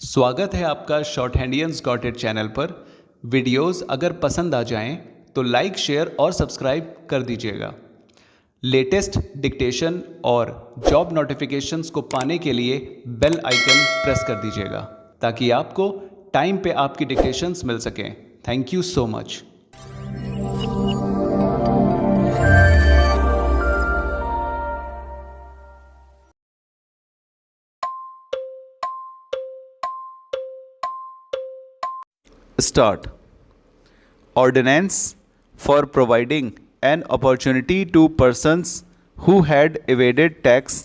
स्वागत है आपका शॉर्ट हैंडियंस गॉट इट चैनल पर। वीडियोस अगर पसंद आ जाएं तो लाइक, शेयर और सब्सक्राइब कर दीजिएगा। लेटेस्ट डिक्टेशन और जॉब नोटिफिकेशंस को पाने के लिए बेल आइकन प्रेस कर दीजिएगा ताकि आपको टाइम पे आपकी डिक्टेशंस मिल सकें। Thank you so much. Start. Ordinance for providing an opportunity to persons who had evaded tax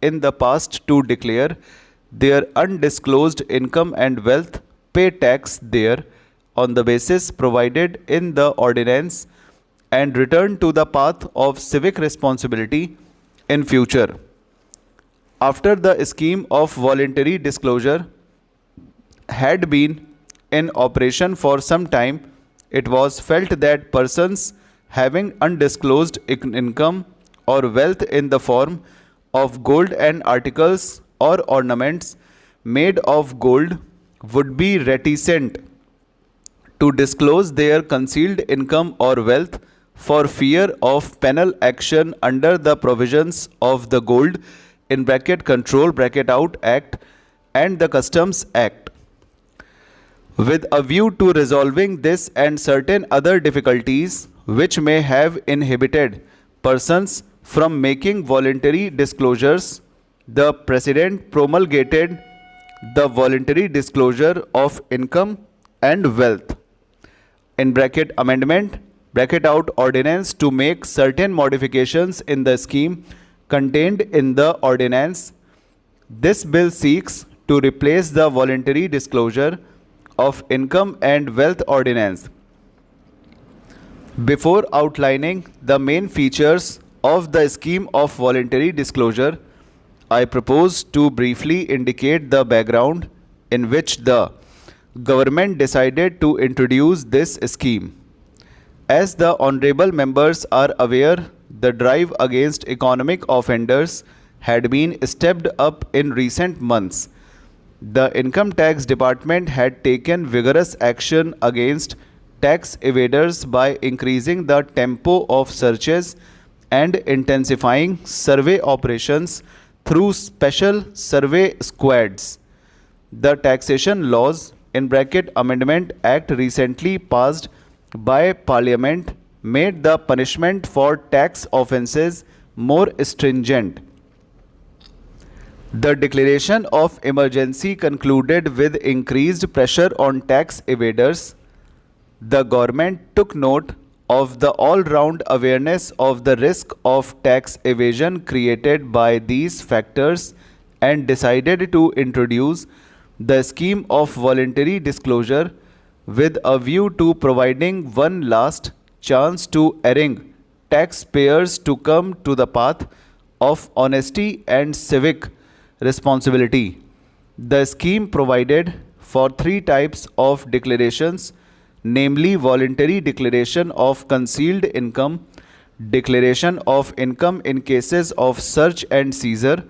in the past to declare their undisclosed income and wealth, pay tax there on the basis provided in the ordinance, and return to the path of civic responsibility in future. After the scheme of voluntary disclosure had been in operation for some time, it was felt that persons having undisclosed income or wealth in the form of gold and articles or ornaments made of gold would be reticent to disclose their concealed income or wealth for fear of penal action under the provisions of the Gold (Control Act) and the Customs Act. With a view to resolving this and certain other difficulties which may have inhibited persons from making voluntary disclosures, the President promulgated the Voluntary Disclosure of Income and Wealth (Amendment) Ordinance to make certain modifications in the scheme contained in the ordinance. This bill seeks to replace the Voluntary Disclosure of Income and Wealth Ordinance. Before outlining the main features of the scheme of voluntary disclosure, I propose to briefly indicate the background in which the government decided to introduce this scheme. As the honorable members are aware, the drive against economic offenders had been stepped up in recent months. The Income Tax Department had taken vigorous action against tax evaders by increasing the tempo of searches and intensifying survey operations through special survey squads. The Taxation Laws (Amendment) Act recently passed by Parliament made the punishment for tax offences more stringent. The declaration of emergency concluded with increased pressure on tax evaders. The government took note of the all-round awareness of the risk of tax evasion created by these factors and decided to introduce the scheme of voluntary disclosure with a view to providing one last chance to erring taxpayers to come to the path of honesty and civic responsibility. The scheme provided for three types of declarations, namely voluntary declaration of concealed income, declaration of income in cases of search and seizure,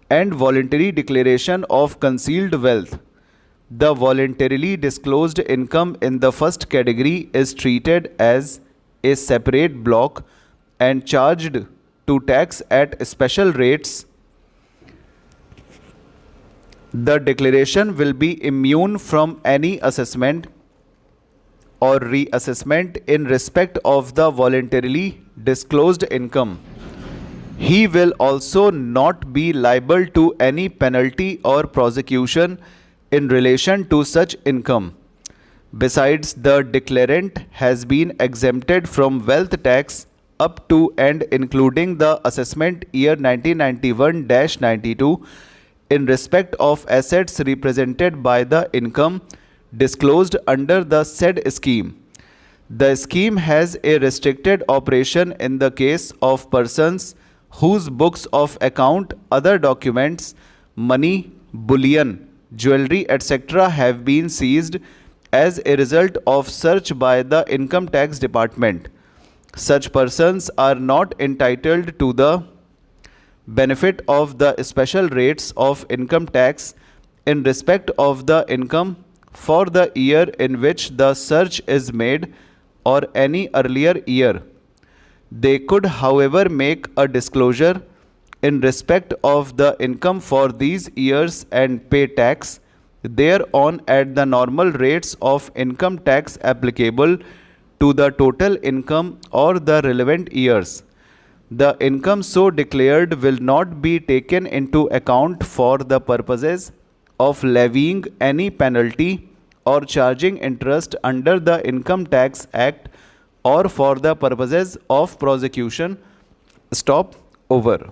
and voluntary declaration of concealed wealth. The voluntarily disclosed income in the first category is treated as a separate block and charged to tax at special rates. The declaration will be immune from any assessment or reassessment in respect of the voluntarily disclosed income. He will also not be liable to any penalty or prosecution in relation to such income. Besides, the declarant has been exempted from wealth tax up to and including the assessment year 1991-92 in respect of assets represented by the income disclosed under the said scheme. The scheme has a restricted operation in the case of persons whose books of account, other documents, money, bullion, jewelry, etc. have been seized as a result of search by the Income Tax Department. Such persons are not entitled to the benefit of the special rates of income tax in respect of the income for the year in which the search is made or any earlier year. They could, however, make a disclosure in respect of the income for these years and pay tax thereon at the normal rates of income tax applicable to the total income or the relevant years. The income so declared will not be taken into account for the purposes of levying any penalty or charging interest under the Income Tax Act or for the purposes of prosecution. Stop. Over.